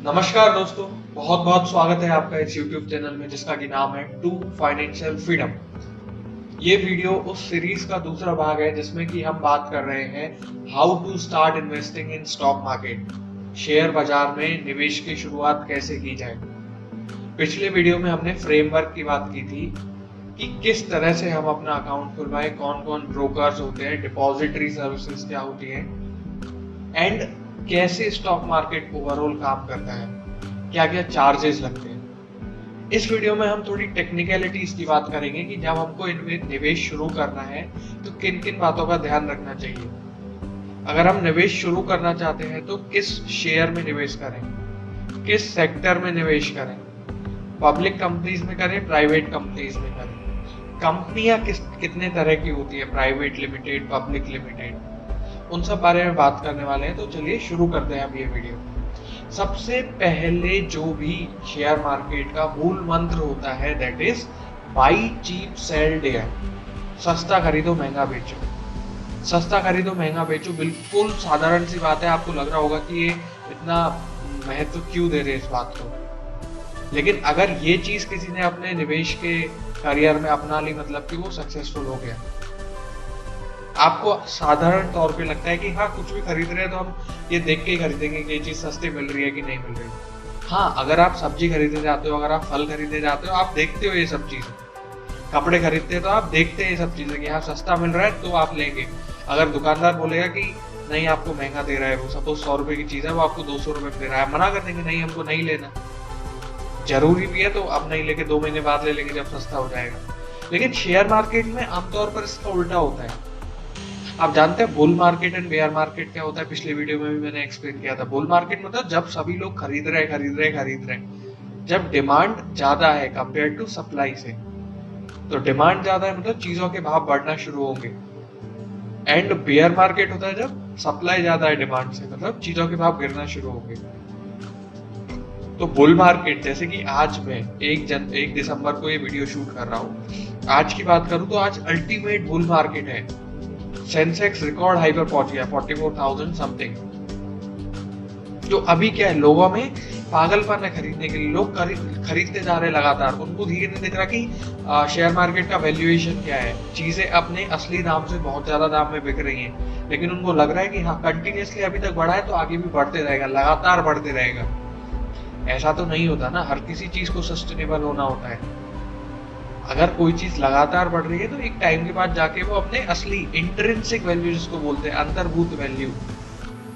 नमस्कार दोस्तों, बहुत बहुत स्वागत है आपका इस YouTube चैनल में जिसका कि नाम है टू फाइनेंशियल फ्रीडम। ये वीडियो उस सीरीज का दूसरा भाग है जिसमें कि हम बात कर रहे हैं how to start investing in stock market, share बाजार में निवेश की शुरुआत कैसे की जाए। पिछले वीडियो में हमने फ्रेमवर्क की बात की थी कि किस तरह से हम अपना अकाउंट खुलवाएं, कौन कौन ब्रोकर्स होते हैं, डिपॉजिटरी सर्विसेज क्या होती है एंड कैसे स्टॉक मार्केट ओवरऑल काम करता है, क्या क्या चार्जेस लगते हैं। इस वीडियो में हम थोड़ी टेक्निकलिटीज की बात करेंगे कि जब हमको इनमें निवेश शुरू करना है तो किन किन बातों का ध्यान रखना चाहिए। अगर हम निवेश शुरू करना चाहते हैं तो किस शेयर में निवेश करें, किस सेक्टर में निवेश करें, पब्लिक कंपनीज में करें, प्राइवेट कंपनीज में करें, कंपनियां कितने तरह की होती है, प्राइवेट लिमिटेड, पब्लिक लिमिटेड, उन सब बारे में बात करने वाले हैं। तो चलिए शुरू करते हैं अब ये वीडियो। सबसे पहले जो भी शेयर मार्केट का मूल मंत्र होता है that is buy cheap sell dear. सस्ता खरीदो महंगा बेचो, सस्ता खरीदो महंगा बेचो। बिल्कुल साधारण सी बात है। आपको लग रहा होगा कि ये इतना महत्व क्यों दे रहे इस बात को, लेकिन अगर ये चीज किसी ने अपने निवेश के करियर में अपना ली मतलब कि वो सक्सेसफुल हो गया। आपको साधारण तौर पे लगता है कि हाँ कुछ भी खरीद रहे हैं तो हम ये देख के ही खरीदेंगे कि ये चीज सस्ती मिल रही है कि नहीं मिल रही है। हाँ, अगर आप सब्जी खरीदने जाते हो, अगर आप फल खरीदने जाते हो, आप देखते हो ये सब चीजें। कपड़े खरीदते हो तो आप देखते हैं ये सब चीजें कि हाँ सस्ता मिल रहा है तो आप लेंगे। अगर दुकानदार बोलेगा कि नहीं आपको महंगा दे रहा है, वो सपोज 100 रुपए की चीज है वो आपको 200 रुपए में दे रहा है, मना कर देंगे नहीं हमको नहीं लेना। जरूरी भी है तो अब नहीं लेके 2 महीने बाद ले लेंगे जब सस्ता हो जाएगा। लेकिन शेयर मार्केट में आमतौर पर इसका उल्टा होता है। आप जानते हैं bull market and bear market क्या होता है? पिछले वीडियो में भी मैंने एक्सप्लेन किया था। बुल मार्केट मतलब जब सभी लोग खरीद रहे, जब डिमांड ज्यादा है कंपेयर टू सप्लाई से। तो डिमांड ज्यादा है मतलब चीजों के भाव बढ़ना शुरू होंगे। एंड बेयर मार्केट होता है जब सप्लाई ज्यादा है डिमांड से, मतलब चीजों के भाव गिरना शुरू होंगे। तो बुल मार्केट जैसे कि आज मैं 1 दिसंबर को ये वीडियो शूट कर रहा हूँ, आज की बात करूँ तो आज अल्टीमेट बुल मार्केट है। सेंसेक्स रिकॉर्ड हाई पर पहुंच गया 44,000 समथिंग। जो अभी क्या है, लोगों में पागलपन है खरीदने के लिए। लोग खरीदते जा रहे हैं लगातार। उनको धीरे नहीं दिख रहा कि शेयर मार्केट का वैल्यूएशन क्या है। चीजें अपने असली दाम से बहुत ज्यादा दाम में बिक रही हैं, लेकिन उनको लग रहा है कि हाँ कंटिन्यूसली अभी तक बढ़ा है तो आगे भी बढ़ते रहेगा, लगातार बढ़ते रहेगा। ऐसा तो नहीं होता ना, हर किसी चीज को सस्टेनेबल होना होता है। अगर कोई चीज लगातार बढ़ रही है तो एक टाइम के बाद जाके वो अपने असली इंट्रिंसिक वैल्यू जिसको बोलते हैं, अंतर्भूत वैल्यू,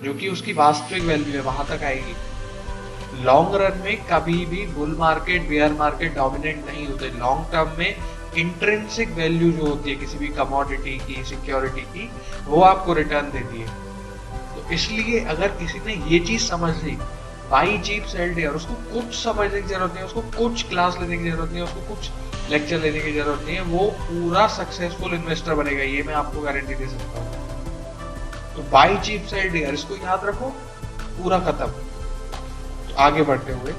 जो कि उसकी वास्तविक वैल्यू है, वहां तक आएगी। लॉन्ग रन में कभी भी bull market bear market dominate नहीं होते। लॉन्ग टर्म में इंट्रिंसिक वैल्यू जो होती है किसी भी कमोडिटी की, सिक्योरिटी की, वो आपको रिटर्न देती है। तो इसलिए अगर किसी ने ये चीज समझ ली, बाई चीप सेल डेयर, उसको कुछ समझने की जरूरत नहीं है, उसको कुछ क्लास लेने की जरूरत नहीं है, उसको कुछ लेक्चर लेने की जरूरत नहीं है, वो पूरा सक्सेसफुल इन्वेस्टर बनेगा, ये मैं आपको गारंटी दे सकता हूँ। तो बाई चीप सेल डेयर इसको याद रखो, पूरा खत्म। तो आगे बढ़ते हुए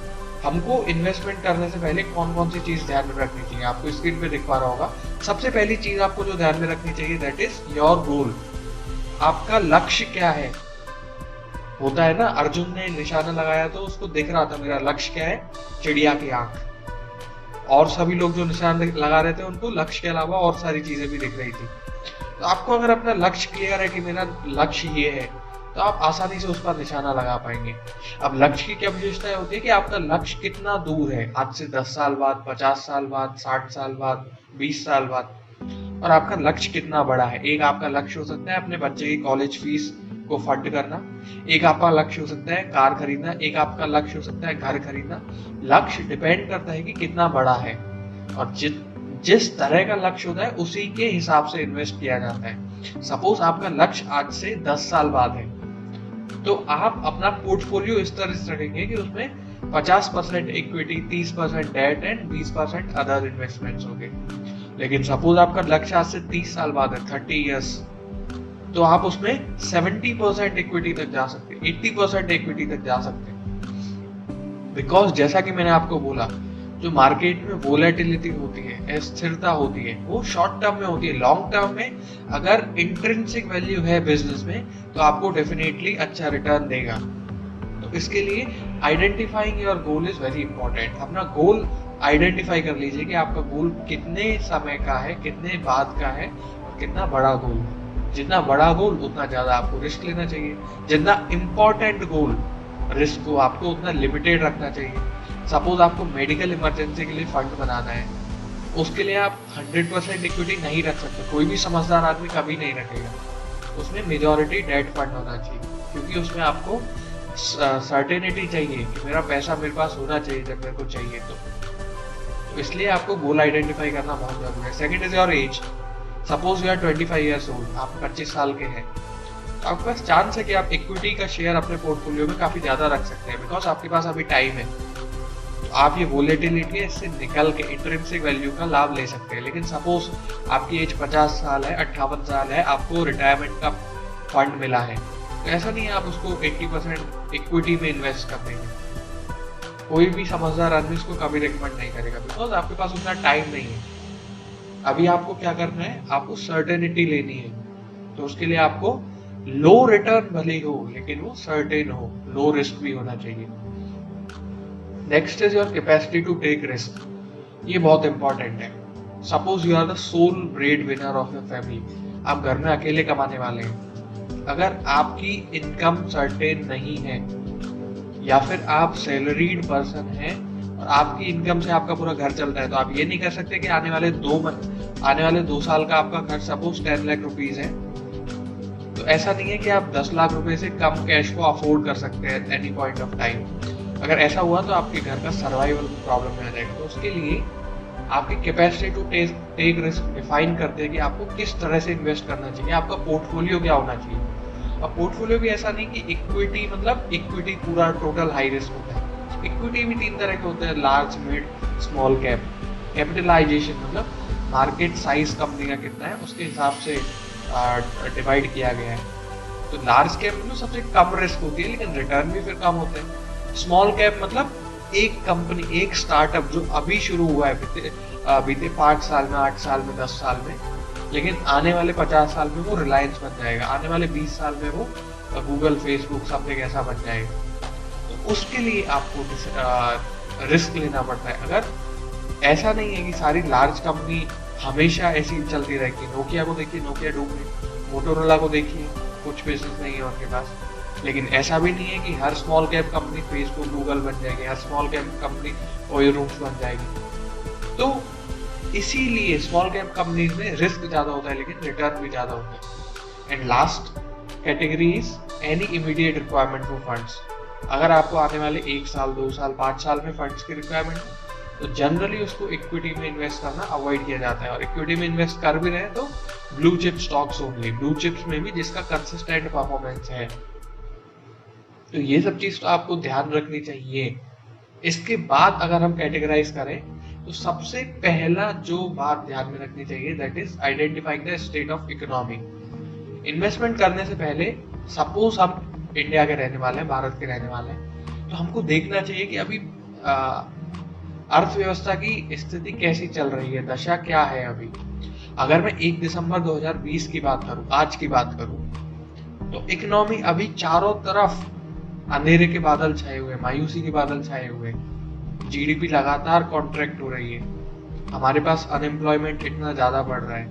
हमको इन्वेस्टमेंट करने से पहले कौन कौन सी चीज ध्यान में रखनी चाहिए, आपको स्क्रीन पे दिख पा रहा होगा। सबसे पहली चीज आपको जो ध्यान में रखनी चाहिए दैट इज योर गोल। आपका लक्ष्य क्या है? होता है ना, अर्जुन ने निशाना लगाया तो उसको दिख रहा था मेरा लक्ष्य क्या है, चिड़िया की आंख। और सभी लोग जो निशान लगा रहे थे उनको लक्ष्य के अलावा और सारी चीजें भी दिख रही थी। तो आपको अगर अपना लक्ष्य क्लियर है कि मेरा लक्ष्य ये है, तो आप आसानी से उस पर निशाना लगा पाएंगे। अब लक्ष्य की क्या विशेषता होती है कि आपका लक्ष्य कितना दूर है, आज से 10 साल बाद, 50 साल बाद, 60 साल बाद, 20 साल बाद, और आपका लक्ष्य कितना बड़ा है। एक आपका लक्ष्य हो सकता है अपने बच्चे की कॉलेज फीस को फंड करना, एक आपका लक्ष्य हो सकता है कार खरीदना, एक आपका लक्ष्य हो सकता है घर खरीदना। लक्ष्य डिपेंड करता है कि कितना बड़ा है, और जिस तरह का लक्ष्य होता है उसी के हिसाब से इन्वेस्ट किया जाता है। सपोज आपका लक्ष्य आज से 10 साल बाद है, तो आप अपना पोर्टफोलियो इस तरह से रखेंगे कि उसमें 50% equity, 30% debt and 20% other investments होंगे। लेकिन सपोज आपका लक्ष्य आज से 30 साल बाद है, 30 इयर्स, तो आप उसमें 70% इक्विटी तक जा सकते हैं, 80% इक्विटी तक जा सकते हैं। बिकॉज जैसा कि मैंने आपको बोला, जो मार्केट में वोलेटिलिटी होती है, अस्थिरता होती है, वो शॉर्ट टर्म में होती है। लॉन्ग टर्म में अगर इंट्रिंसिक वैल्यू है बिजनेस में तो आपको डेफिनेटली अच्छा रिटर्न देगा। तो तो इसके लिए identifying your goal is very important. अपना गोल आइडेंटिफाई कर लीजिए कि आपका गोल कितने समय का है, कितने बाद का है और कितना बड़ा गोल। जितना बड़ा गोल उतना ज्यादा आपको रिस्क लेना चाहिए, जितना इम्पोर्टेंट गोल रिस्क को आपको उतना लिमिटेड रखना चाहिए। सपोज आपको मेडिकल इमरजेंसी के लिए फंड बनाना है, उसके लिए आप 100% इक्विटी नहीं रख सकते, कोई भी समझदार आदमी कभी नहीं रखेगा। उसमें मेजॉरिटी डेट फंड होना चाहिए, क्योंकि उसमें आपको सर्टेनिटी चाहिए कि मेरा पैसा मेरे पास होना चाहिए जब मेरे को चाहिए। तो इसलिए आपको गोल आइडेंटिफाई करना बहुत जरूरी है। Second is your age. Suppose you are 25 years old, आप 25 साल के हैं, तो आपके पास चांस है कि आप इक्विटी का शेयर अपने पोर्टफोलियो में काफी ज्यादा रख सकते हैं, बिकॉज आपके पास अभी टाइम है। तो आप ये वोलेटिलिटी इससे निकल के इंट्रिंसिक वैल्यू का लाभ ले सकते हैं। लेकिन सपोज आपकी एज 50 साल है, 58 साल है, आपको रिटायरमेंट का फंड मिला है, तो ऐसा नहीं है आप उसको 80% इक्विटी में इन्वेस्ट कर देंगे। कोई भी समझदार आदमी उसको कभी रिकमेंड नहीं करेगा, बिकॉज आपके पास उतना टाइम नहीं है। अभी आपको क्या करना है, आपको सर्टेनिटी लेनी है। तो उसके लिए आपको लो रिटर्न भले हो, लेकिन वो सर्टेन हो, लो रिस्क भी होना चाहिए। Next is your capacity to take risk. ये बहुत इंपॉर्टेंट है। Suppose you are the sole breadwinner of your family, आप घर में अकेले कमाने वाले हैं। अगर आपकी इनकम सर्टेन नहीं है, या फिर आप सैलरीड पर्सन हैं और आपकी इनकम से आपका पूरा घर चलता है, तो आप ये नहीं कर सकते कि आने वाले 2 साल का आपका खर्च सपोज 10 लाख रुपीज है, तो ऐसा नहीं है कि आप 10 लाख रुपए से कम कैश को अफोर्ड कर सकते हैं एनी पॉइंट ऑफ टाइम। अगर ऐसा हुआ तो आपके घर का सर्वाइवल प्रॉब्लम में आ जाएगा। तो उसके लिए आपकी capacity to take risk define करते हैं कि आपको किस तरह से इन्वेस्ट करना चाहिए, आपका पोर्टफोलियो क्या होना चाहिए। अब पोर्टफोलियो भी ऐसा नहीं कि इक्विटी मतलब इक्विटी पूरा टोटल हाई रिस्क होता है। इक्विटी भी 3 तरह के होते हैं, large, mid, small cap. Capitalization मतलब मार्केट साइज कंपनी का कितना है उसके हिसाब से डिवाइड किया गया है। तो लार्ज कैप में सबसे कम रिस्क होती है, लेकिन रिटर्न भी फिर कम होते हैं। स्मॉल कैप मतलब एक कंपनी, एक स्टार्टअप जो अभी शुरू हुआ है, बीते 5 साल में, 8 साल में, 10 साल में, लेकिन आने वाले 50 साल में वो रिलायंस बन जाएगा, आने वाले 20 साल में वो गूगल, फेसबुक, समथिंग ऐसा बन जाएगा। तो उसके लिए आपको रिस्क लेना पड़ता है। अगर ऐसा नहीं है कि सारी लार्ज कंपनी हमेशा ऐसी चलती रहेगी। नोकिया को देखिए, नोकिया डूब गई। मोटोरोला को देखिए, कुछ बिजनेस नहीं है उनके पास। लेकिन ऐसा भी नहीं है कि हर small cap company Facebook, Google बन जाएगी, हर small cap company OYO Rooms बन जाएगी। तो इसीलिए स्मॉल कैप कंपनीज में रिस्क ज्यादा होता है, लेकिन रिटर्न भी ज्यादा होता है। And last category is any immediate requirement for funds. अगर आपको आने वाले 1 साल, 2 साल, 5 साल में फंड्स की रिक्वायरमेंट है, तो जनरली उसको इक्विटी में इन्वेस्ट करना अवॉइड किया जाता है। और इक्विटी में इन्वेस्ट कर भी रहे हैं तो ब्लू चिप स्टॉक्स होंगे, ब्लू चिप्स में भी जिसका कंसिस्टेंट परफॉर्मेंस है। तो ये सब चीज तो आपको ध्यान रखनी चाहिए। इसके बाद अगर हम कैटेगराइज करें तो सबसे पहला जो बात ध्यान में रखनी चाहिए, that is identifying the state of economy. Investment करने से पहले सपोज हम इंडिया के रहने वाले हैं, भारत के रहने वाले हैं, तो हमको देखना चाहिए कि अभी अर्थव्यवस्था की स्थिति कैसी चल रही है, दशा क्या है अभी। अगर मैं 1 दिसंबर 2020 की बात करूं, आज की बात करूं, तो इकोनॉमी अभी चारों तरफ अंधेरे के बादल छाए हुए, मायूसी के बादल छाए हुए, जीडीपी लगातार कॉन्ट्रैक्ट हो रही है, हमारे पास अनएम्प्लॉयमेंट इतना ज्यादा बढ़ रहा है,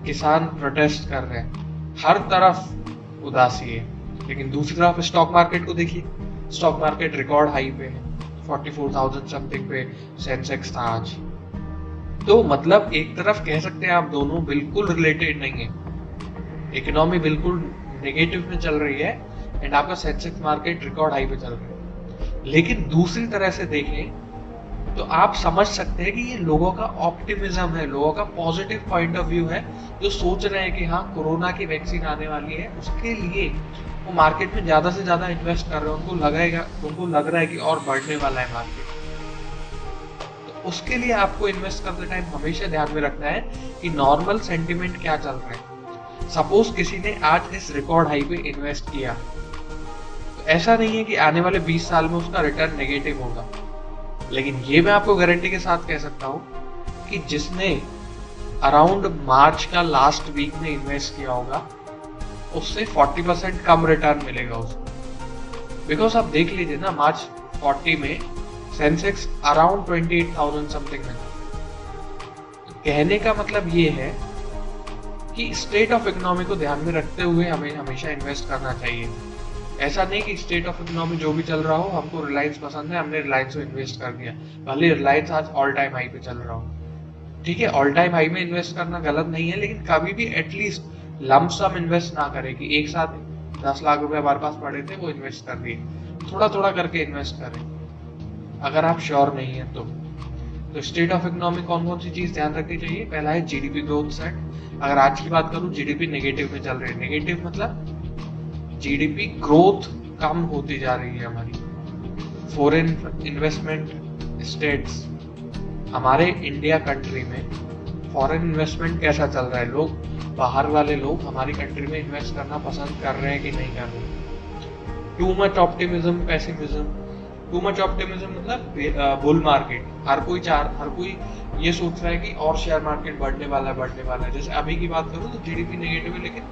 किसान प्रोटेस्ट कर रहे हैं, हर तरफ उदासी है। लेकिन दूसरी तरफ स्टॉक मार्केट को देखिए, स्टॉक मार्केट रिकॉर्ड हाई पे है, 44,000 समथिंग पे सेंसेक्स था आज। तो मतलब एक तरफ कह सकते हैं आप दोनों बिल्कुल रिलेटेड नहीं है। इकोनॉमी बिल्कुल नेगेटिव में चल रही है एंड आपका सेंसेक्स मार्केट रिकॉर्ड हाई पे चल रहा है। लेकिन दूसरी तरह से देखें तो आप समझ सकते हैं कि ये लोगों का ऑप्टिमिज्म है, लोगों का पॉजिटिव पॉइंट ऑफ व्यू है, जो सोच रहे हैं कि हाँ कोरोना की वैक्सीन आने वाली है, उसके लिए वो मार्केट में ज्यादा से ज्यादा इन्वेस्ट कर रहे हैं। उनको लग रहा है कि और बढ़ने वाला है मार्केट। तो उसके लिए आपको इन्वेस्ट करते टाइम हमेशा ध्यान में रखना है कि नॉर्मल सेंटिमेंट क्या चल रहा है। सपोज किसी ने आज इस रिकॉर्ड हाई पे इन्वेस्ट किया, तो ऐसा नहीं है कि आने वाले 20 साल में उसका रिटर्न नेगेटिव होगा। लेकिन ये मैं आपको गारंटी के साथ कह सकता हूं कि जिसने अराउंड मार्च का लास्ट वीक में इन्वेस्ट किया होगा, उससे 40% कम रिटर्न मिलेगा उसको, बिकॉज आप देख लीजिए ना, मार्च 40 में सेंसेक्स अराउंड 28,000 समथिंग में। कहने का मतलब ये है कि स्टेट ऑफ इकोनॉमी को ध्यान में रखते हुए हमें हमेशा इन्वेस्ट करना चाहिए। ऐसा नहीं कि स्टेट ऑफ इकोनॉमी जो भी चल रहा हो, हमको रिलायंस पसंद है, हमने रिलायंस में इन्वेस्ट कर दिया, भले रिलायंस आज ऑल टाइम हाई पे चल रहा हो। ठीक है, ऑल टाइम हाई में इन्वेस्ट करना गलत नहीं है, लेकिन कभी भी एटलीस्ट लंप सम इन्वेस्ट ना करें कि एक साथ 10 लाख रुपए हमारे पास पड़े थे वो इन्वेस्ट कर दिए। थोड़ा थोड़ा करके इन्वेस्ट करें अगर आप श्योर नहीं है तो स्टेट ऑफ इकोनॉमी कौन कौन सी चीज ध्यान रखनी चाहिए? पहला है जीडीपी ग्रोथ सेट। अगर आज की बात करूं, जीडीपी नेगेटिव में चल रही है। नेगेटिव मतलब जीडीपी ग्रोथ कम होती जा रही है हमारी। फॉरेन इन्वेस्टमेंट स्टेट्स, हमारे इंडिया कंट्री में फॉरेन इन्वेस्टमेंट कैसा चल रहा है? लोग, बाहर वाले लोग हमारी कंट्री में इन्वेस्ट करना पसंद कर रहे हैं कि नहीं कर रहे? Too much optimism, pessimism. Too much optimism मतलब बुल मार्केट, हर कोई ये सोच रहा है कि और शेयर मार्केट बढ़ने वाला है। जैसे अभी की बात करूं तो जीडीपी नेगेटिव है, लेकिन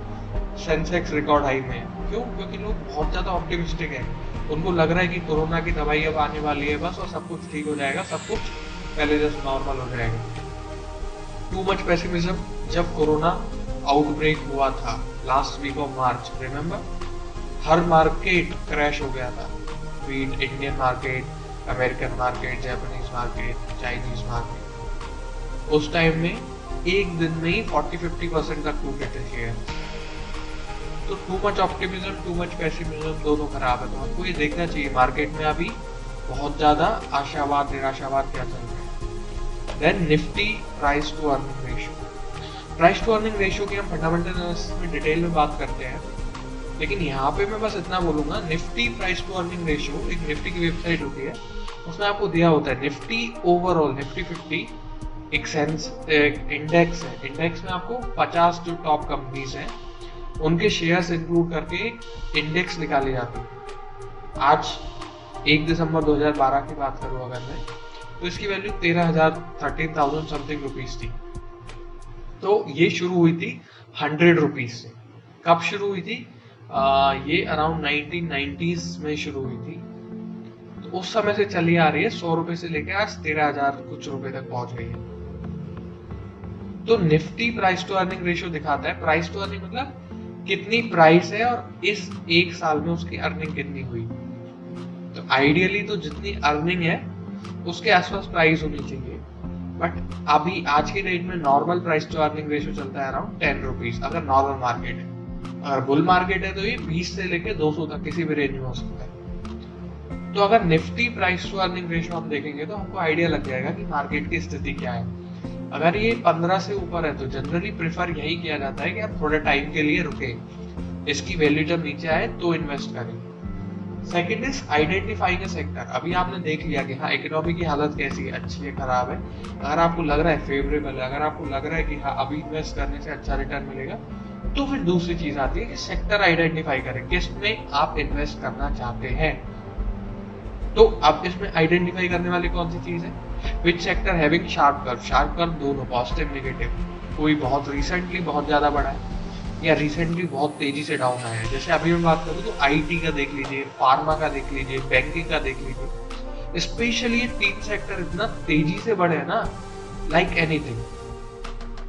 सेंसेक्स रिकॉर्ड हाई में है। क्यों? क्योंकि लोग बहुत ज्यादा ऑप्टिमिस्टिक हैं। उनको लग रहा है कि कोरोना की दवाई अब आने वाली है बस, और सब कुछ ठीक हो जाएगा, सब कुछ पहले जैसे नॉर्मल हो जाएगा। टू मच पेसिमिज्म, जब कोरोना आउटब्रेक हुआ था last week of March, remember, हर मार्केट क्रैश हो गया था। Be it Indian market, American market, Japanese market, Chinese market. उस टाइम में एक दिन में ही 40-50% तक टूटे थे शेयर। तो too much optimism, to much pessimism दोनों खराब है। तो हमको ये देखना चाहिए मार्केट में अभी बहुत ज्यादा आशावाद निराशावाद क्या चल रहा है। Then Nifty price to earning ratio. Price to earning ratio की हम फंडामेंटल एनालिसिस में डिटेल में बात करते हैं, लेकिन यहाँ पे मैं बस इतना बोलूंगा, Nifty price to earning ratio, एक निफ्टी की वेबसाइट होती है, उसमें आपको दिया होता है निफ्टी ओवरऑल, निफ्टी 50 एक इंडेक्स है। इंडेक्स में आपको 50 जो टॉप कंपनीज हैं उनके शेयर्स इंक्लूड करके इंडेक्स निकाली जाती है। आज 1 दिसंबर 2012 की बात करूँ अगर मैं, तो इसकी वैल्यू 13,000 समथिंग रुपीज थी। तो ये शुरू हुई थी 100 रुपीज से। कब शुरू हुई थी? ये अराउंड 1990s में शुरू हुई थी। तो उस समय से चली आ रही है, 100 रुपए से लेकर आज 13,000 कुछ रुपए तक पहुंच गई है। तो Nifty price to earning ratio दिखाता है, प्राइस टू अर्निंग मतलब कितनी प्राइस है और इस एक साल में उसकी अर्निंग कितनी हुई। तो आइडियली तो जितनी अर्निंग है उसके आसपास प्राइस होनी चाहिए, बट अभी आज के डेट में normal price to earning ratio चलता है अराउंड 10 रुपीज, अगर नॉर्मल मार्केट है। अगर बुल मार्केट है तो ये 20 से लेके 200 तक किसी भी रेंज में हो सकता है। तो अगर Nifty price to earning ratio हम देखेंगे तो हमको आइडिया लग जाएगा कि मार्केट की स्थिति क्या है। अगर ये 15 से ऊपर है तो जनरली प्रेफर यही किया जाता है कि आप थोड़े टाइम के लिए रुके, इसकी वैल्यू जब नीचे आए तो इन्वेस्ट करें। Second is identifying a sector. अभी आपने देख लिया कि हाँ इकोनॉमी की हालत कैसी है, अच्छी है, खराब है। अगर आपको लग रहा है फेवरेबल है, अगर आपको लग रहा है कि हाँ अभी इन्वेस्ट करने से अच्छा रिटर्न मिलेगा, तो फिर दूसरी चीज आती है कि सेक्टर आइडेंटिफाई करें, किस में आप इन्वेस्ट करना चाहते हैं। तो अब इसमें आइडेंटिफाई करने वाली कौन सी चीज है? Which sector having sharp curve दोनों, पॉजिटिव नेगेटिव। कोई बहुत रिसेंटली बहुत ज्यादा बढ़ा है या रिसेंटली बहुत तेजी से डाउन आया है। जैसे अभी मैं बात करूँ तो आईटी का देख लीजिए, फार्मा का देख लीजिए, बैंकिंग का देख लीजिए। स्पेशली ये 3 सेक्टर इतना तेजी से बढ़े हैं ना, लाइक एनीथिंग।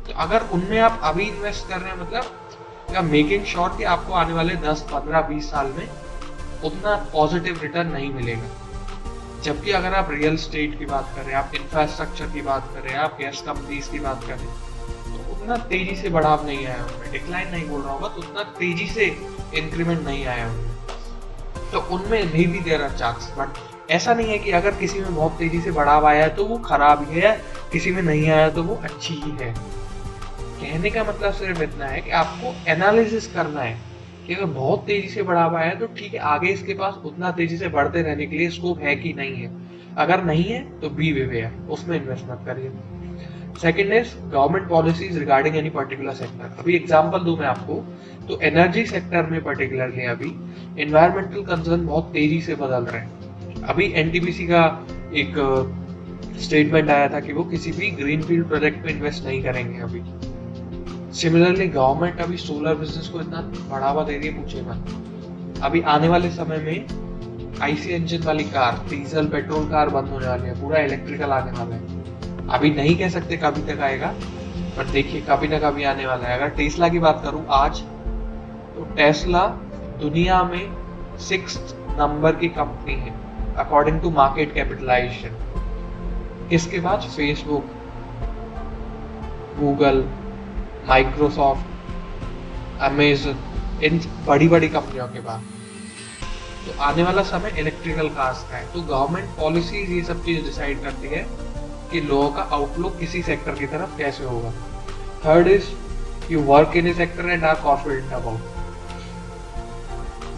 तो अगर उनमें आप अभी इन्वेस्ट कर रहे हैं, मतलब या मेकिंग श्योर कि आपको आने वाले 10, 15, 20 साल में उतना पॉजिटिव रिटर्न नहीं मिलेगा। जबकि अगर आप रियल एस्टेट की बात करें, आप इंफ्रास्ट्रक्चर की बात करें, आप गैस कंपनीज की बात करें, तो उतना तेजी से बढ़ाव नहीं आया उनमें। डिक्लाइन नहीं बोल रहा होगा, तो उतना तेजी से इंक्रीमेंट नहीं आया उनमें। तो उनमें भी देयर आर चांस, बट ऐसा नहीं है कि अगर किसी में बहुत तेजी से बढ़ाव आया है तो वो खराब ही है, किसी में नहीं आया तो वो अच्छी ही है। कहने का मतलब सिर्फ इतना है कि आपको एनालिसिस करना है कि अगर बहुत तेजी से बढ़ावा है तो ठीक है, आगे इसके पास उतना तेजी से बढ़ते रहने के लिए स्कोप है कि नहीं है। अगर नहीं है तो बी अवेयर, उसमें इन्वेस्ट मत करिए। Second is government policies regarding any particular sector. अभी एग्जांपल दूं मैं आपको, तो एनर्जी सेक्टर में पर्टिकुलरली अभी एनवायरमेंटल कंसर्न बहुत तेजी से बदल रहे हैं। अभी एनटीपीसी का एक स्टेटमेंट आया था कि वो किसी भी ग्रीनफील्ड प्रोजेक्ट में इन्वेस्ट नहीं करेंगे अभी। सिमिलरली गवर्नमेंट अभी सोलर बिजनेस को इतना बढ़ावा दे रही है, पूछे मत। अभी आने वाले समय में आईसी इंजन वाली कार, डीजल पेट्रोल कार बंद होने वाली है, पूरा इलेक्ट्रिकल आने वाला है। अभी नहीं कह सकते कभी तक आएगा, पर देखिए कभी ना कभी आने वाला है। अगर टेस्ला की बात करूं आज, तो टेस्ला दुनिया में 6th नंबर की कंपनी है अकॉर्डिंग टू मार्केट कैपिटलाइजेशन। इसके बाद फेसबुक, गूगल, माइक्रोसॉफ्ट, अमेजन, इन बड़ी बड़ी कंपनियों के बाद। तो आने वाला समय इलेक्ट्रिकल कार्स का है। तो गवर्नमेंट पॉलिसीज ये सब चीज डिसाइड करती है कि लोगों का आउटलुक किसी सेक्टर की तरफ कैसे होगा। Third is you work in a sector and are confident about.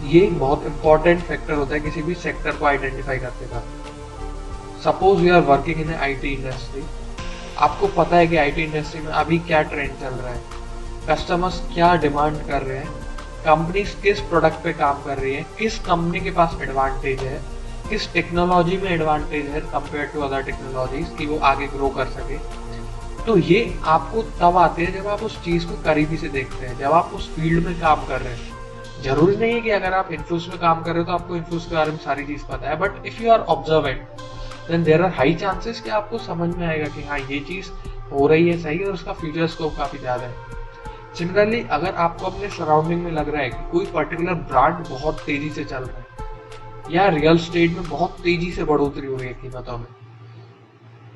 ये बहुत इंपॉर्टेंट फैक्टर होता है किसी भी सेक्टर को आइडेंटिफाई करते वक्त। Suppose you are working in IT industry, आपको पता है कि आईटी इंडस्ट्री में अभी क्या ट्रेंड चल रहा है, कस्टमर्स क्या डिमांड कर रहे हैं, कंपनीज किस प्रोडक्ट पे काम कर रही है, किस कंपनी के पास एडवांटेज है, किस टेक्नोलॉजी में एडवांटेज है कंपेयर टू अदर टेक्नोलॉजीज कि वो आगे ग्रो कर सके। तो ये आपको तब आते हैं जब आप उस चीज को करीबी से देखते हैं, जब आप उस फील्ड में काम कर रहे हैं। जरूरी नहीं है कि अगर आप इन्फ्लुएंस में काम कर रहे हो तो आपको इन्फ्लुएंस के बारे में सारी चीज पता है, but if you are observant then there are high chances कि आपको समझ में आएगा कि हाँ ये चीज हो रही है सही और उसका फ्यूचर स्कोप काफी ज्यादा है। सिमिलरली अगर आपको अपने सराउंडिंग में लग रहा है कि कोई पर्टिकुलर ब्रांड बहुत तेजी से चल रहा है, या रियल स्टेट में बहुत तेजी से बढ़ोतरी हो रही है कीमतों में,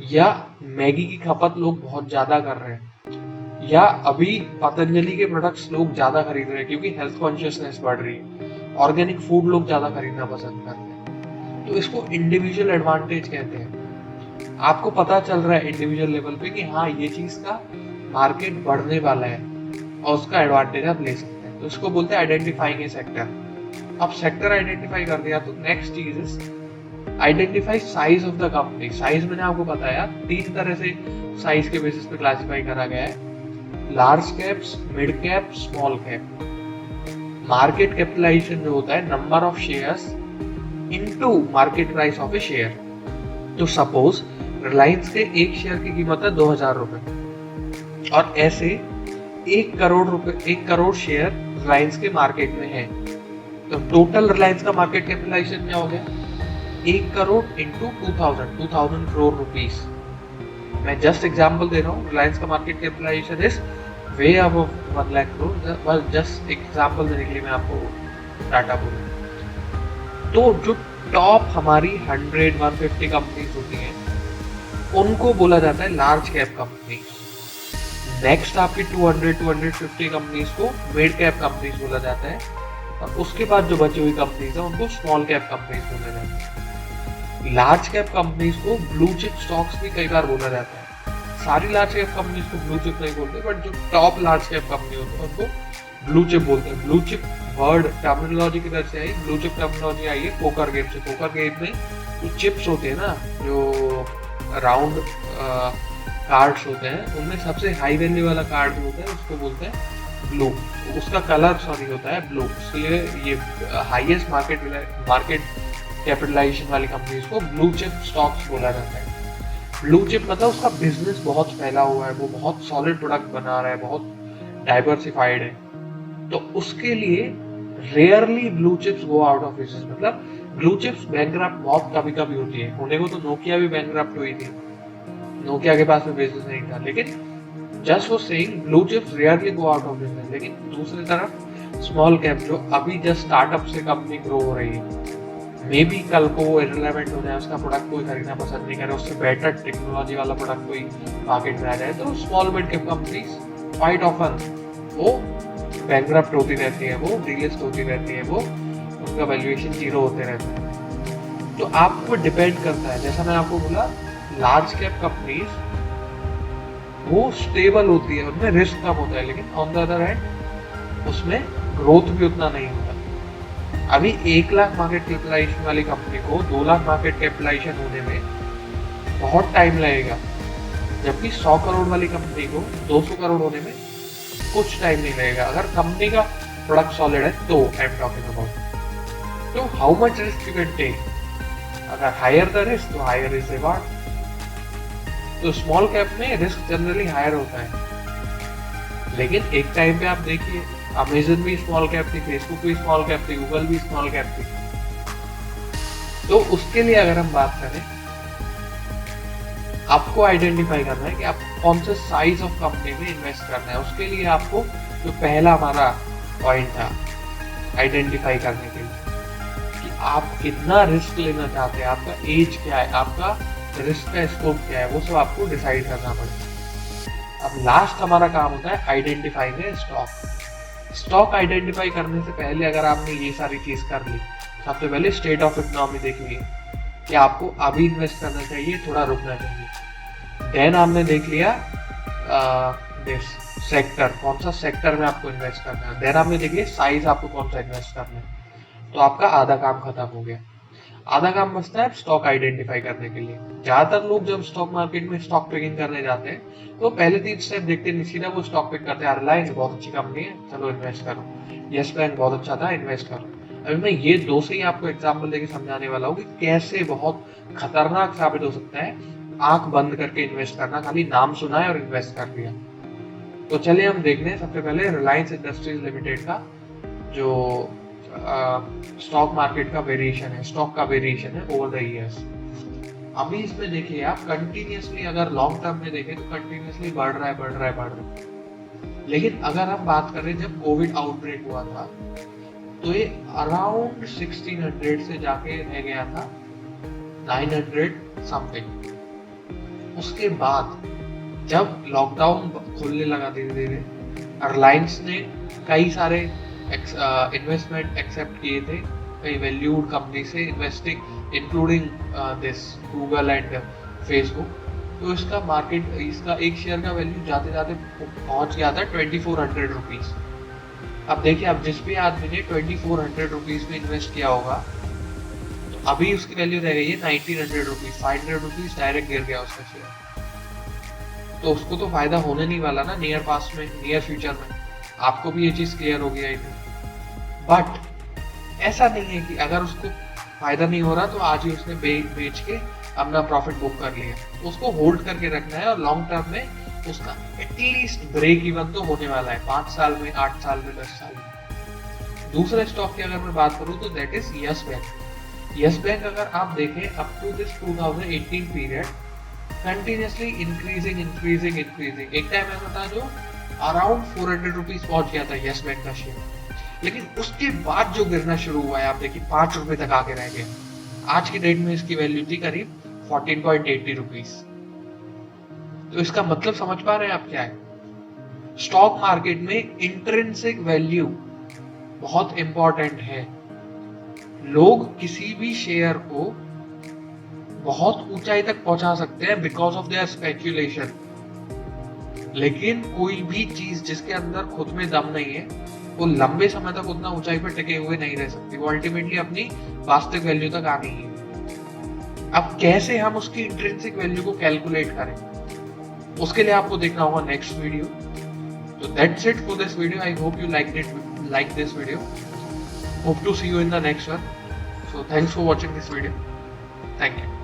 या मैगी की खपत लोग बहुत ज्यादा कर रहे हैं, या अभी पतंजलि के प्रोडक्ट्स लोग ज्यादा खरीद रहे हैं क्योंकि हेल्थ कॉन्शियसनेस बढ़ रही है, ऑर्गेनिक फूड लोग ज्यादा खरीदना पसंद करते हैं, तो इसको इंडिविजुअल एडवांटेज कहते हैं। आपको पता चल रहा है इंडिविजुअल लेवल पे कि हाँ ये चीज का मार्केट बढ़ने वाला है और उसका एडवांटेज आप ले सकते हैं, तो इसको बोलते हैं आइडेंटिफाइंग ए सेक्टर। अब सेक्टर आइडेंटिफाई कर दिया तो नेक्स्ट चीज is identify size of the company. Size मैंने आपको बताया 3 तरह से साइज के बेसिस पे क्लासिफाई करा गया है, large caps, mid cap, small cap. Market capitalization जो होता है number of shares into market price of a share. तो सपोज रिलायंस के एक शेयर की कीमत है 2000 रुपए और ऐसे 1 करोड़ शेयर रिलायंस के मार्केट में है, तो टोटल रिलायंस का मार्केट कैपिटलाइजेशन क्या हो गया 1 करोड़ इंटू 2000 करोड़ रुपीस। मैं जस्ट एग्जांपल दे रहा हूँ, रिलायंस का market capitalization is way above 1 lakh crore. बस जस्ट एग्जांपल देने के लिए मैं आपको डाटा बोलूँ तो जो टॉप हमारी 100-150 कंपनीज होती हैं उनको बोला जाता है लार्ज कैप कंपनी। नेक्स्ट आपकी 200-250 कंपनीज को मिड कैप कंपनीज बोला जाता है, और उसके बाद जो बची हुई कंपनीज है उनको स्मॉल कैप कंपनीज बोला जाता है। लार्ज कैप कंपनीज को ब्लू चिप स्टॉक्स भी कई बार बोला जाता है। सारी लार्ज कैप कंपनीज को ब्लू चिप नहीं बोलते, बट जो टॉप लार्ज कैप कंपनी होती है उनको ब्लू चिप बोलते हैं। ब्लू चिप वर्ड टर्मिनोलॉजी की तरफ से आई, ब्लू चिप टर्मिनोलॉजी आई है पोकर गेम से। पोकर गेम में जो चिप्स होते हैं ना, जो राउंड कार्ड्स होते हैं, उनमें सबसे हाई वैल्यू वाला कार्ड जो होता है उसको बोलते हैं ब्लू। उसका कलर होता है ब्लू, इसलिए ये हाईएस्ट मार्केट कैपिटलाइजेशन वाली कंपनीज को ब्लू चिप स्टॉक्स बोला जाता है। ब्लू चिप मतलब उसका बिजनेस बहुत फैला हुआ है, वो बहुत सॉलिड प्रोडक्ट बना रहा है, बहुत डाइवर्सिफाइड है, तो उसके लिए rarely blue chips go out of business. मतलब ब्लू चिप्स बैंकरप्ट बहुत कभी कभी होती है। होने को तो नोकिया भी बैंकरप्ट हुई थी, नोकिया के पास में बिजनेस नहीं था, लेकिन जस्ट वो saying blue chips rarely go out of business. लेकिन दूसरी तरफ स्मॉल कैप जो अभी जस्ट स्टार्टअप से कंपनी ग्रो हो रही है, मे बी कल को वो इररिलेवेंट हो जाए, उसका प्रोडक्ट कोई खरीदना पसंद नहीं करे, उससे बेटर टेक्नोलॉजी वाला प्रोडक्ट कोई मार्केट में आ जाए, तो small mid cap companies quite often वो बैंकरप्ट होती रहती है, वो डीलिस्ट होती रहती है, वो उनका वैल्यूएशन जीरो होते रहते हैं। तो आपको डिपेंड करता है, जैसा मैं आपको बोला लार्ज कैप कंपनीज वो स्टेबल होती है, उनमें रिस्क कम होता है, लेकिन ऑन द अदर हैंड उसमें ग्रोथ भी उतना नहीं होता। अभी 1 लाख मार्केट कैपिटलाइजेशन वाली कंपनी को 2 लाख मार्केट कैपिटलाइजेशन होने में बहुत टाइम लगेगा, जबकि 100 करोड़ वाली कंपनी को 200 करोड़ होने में कुछ टाइम नहीं लगेगा, अगर कंपनी का प्रोडक्ट सॉलिड है तो। आई एम टॉकिंग अबाउट तो how much risk you can take. अगर हायर द रिस्क तो हायर इज रिवॉर्ड। तो स्मॉल कैप में रिस्क जनरली हायर होता है, लेकिन एक टाइम पे आप देखिए अमेजन भी स्मॉल कैप थी, फेसबुक भी स्मॉल कैप थी, गूगल भी स्मॉल कैप थी, तो उसके लिए अगर हम बात करें, आपको आइडेंटिफाई करना है कि आप कौन से साइज ऑफ कंपनी में इन्वेस्ट करना है। उसके लिए आपको जो पहला हमारा पॉइंट था आइडेंटिफाई करने के लिए कि आप कितना रिस्क लेना चाहते हैं, आपका एज क्या है, आपका रिस्क का स्कोप क्या है, वो सब आपको डिसाइड करना पड़ेगा। अब लास्ट हमारा काम होता है आइडेंटिफाई है स्टॉक आइडेंटिफाई करने से पहले अगर आपने ये सारी चीज कर ली, सबसे पहले स्टेट ऑफ इकोनॉमी देख ली कि आपको अभी इन्वेस्ट करना चाहिए, थोड़ा रुकना चाहिए। देन आपने देख लिया सेक्टर, कौन सा सेक्टर में आपको इन्वेस्ट करना है। देन आपने देख लिया साइज, आपको कौन सा इन्वेस्ट करना है। तो आपका आधा काम खत्म हो गया। आधा काम बचता है स्टॉक आइडेंटिफाई करने के लिए। ज्यादातर लोग जब स्टॉक मार्केट में स्टॉक पिकिंग करने जाते हैं तो पहले 3 स्टेप देखते नहीं, सीधा वो स्टॉक पिक करते हैं। रिलायंस बहुत अच्छी कंपनी है, चलो इन्वेस्ट करो। यस बैंक बहुत अच्छा था, इन्वेस्ट करो। अभी मैं ये 2 से ही आपको एग्जाम्पल देके समझाने वाला हूँ कि कैसे बहुत खतरनाक साबित हो सकता है आंख बंद करके इन्वेस्ट करना, खाली नाम सुना है और इन्वेस्ट कर दिया। तो चलिए हम देखते हैं सबसे पहले रिलायंस इंडस्ट्रीज लिमिटेड का जो स्टॉक मार्केट का वेरिएशन है, स्टॉक का वेरिएशन है ओवर द ईयर्स। अभी इसमें देखिए आप कंटिन्यूअसली अगर लॉन्ग टर्म में देखें तो कंटिन्यूअसली बढ़ रहा है। लेकिन अगर हम बात करें जब कोविड आउटब्रेक हुआ था तो ये अराउंड 1600 से जाके रह गया था 900 समथिंग। उसके बाद जब लॉकडाउन खुलने लगा धीरे धीरे, रिलायंस ने कई सारे इन्वेस्टमेंट एक्सेप्ट किए थे कई वैल्यूड कंपनी से, investing including this Google and Facebook. तो इसका मार्केट, इसका एक शेयर का वैल्यू जाते जाते पहुंच गया था 2400 रुपीज। अब देखिए, अब जिस भी आदमी ने 2400 रुपीज में इन्वेस्ट किया होगा तो अभी उसकी वैल्यू रह गई है 1900 रुपीज। 500 रुपीज डायरेक्ट गिर गया उसका शेयर। तो उसको तो फायदा होने नहीं वाला ना नियर पास्ट में, नियर फ्यूचर में। आपको भी ये चीज क्लियर हो गया है। बट ऐसा नहीं है कि अगर उसको फायदा नहीं हो रहा तो आज ही उसने बेच के अपना प्रॉफिट बुक कर लिया। उसको होल्ड करके रखना है और लॉन्ग टर्म में उसका एटलीस्ट ब्रेक इवन तो होने वाला है 5 साल में, 8 साल में, 10 साल में। दूसरे स्टॉक की अगर मैं बात करूं तो that is Yes Bank. Yes Bank अगर आप देखें up to this 2018 period continuously increasing. एक टाइम ऐसा था जो अराउंड 400 रुपीज पहुंच गया था यस बैंक का शेयर, लेकिन उसके बाद जो गिरना शुरू हुआ है आप देखिए 5 रुपए तक आके रह गया। आज की डेट में इसकी वैल्यू थी करीब 14.80 रुपीज। तो इसका मतलब समझ पा रहे हैं आप क्या है? स्टॉक मार्केट में इंट्रिंसिक वैल्यू बहुत इंपॉर्टेंट है। लोग किसी भी शेयर को बहुत ऊंचाई तक पहुंचा सकते हैं बिकॉज ऑफ देयर स्पेक्यूलेशन, लेकिन कोई भी चीज जिसके अंदर खुद में दम नहीं है वो लंबे समय तक उतना ऊंचाई पर टिके हुए नहीं रह सकती। वो अल्टीमेटली अपनी वास्तविक वैल्यू तक आनी है। अब कैसे हम उसकी इंट्रिंसिक वैल्यू को कैलकुलेट करें, उसके लिए आपको देखना होगा नेक्स्ट वीडियो। तो that's it for this video. I hope you like this video. Hope to see you in the next one. So thanks for watching this video. Thank you.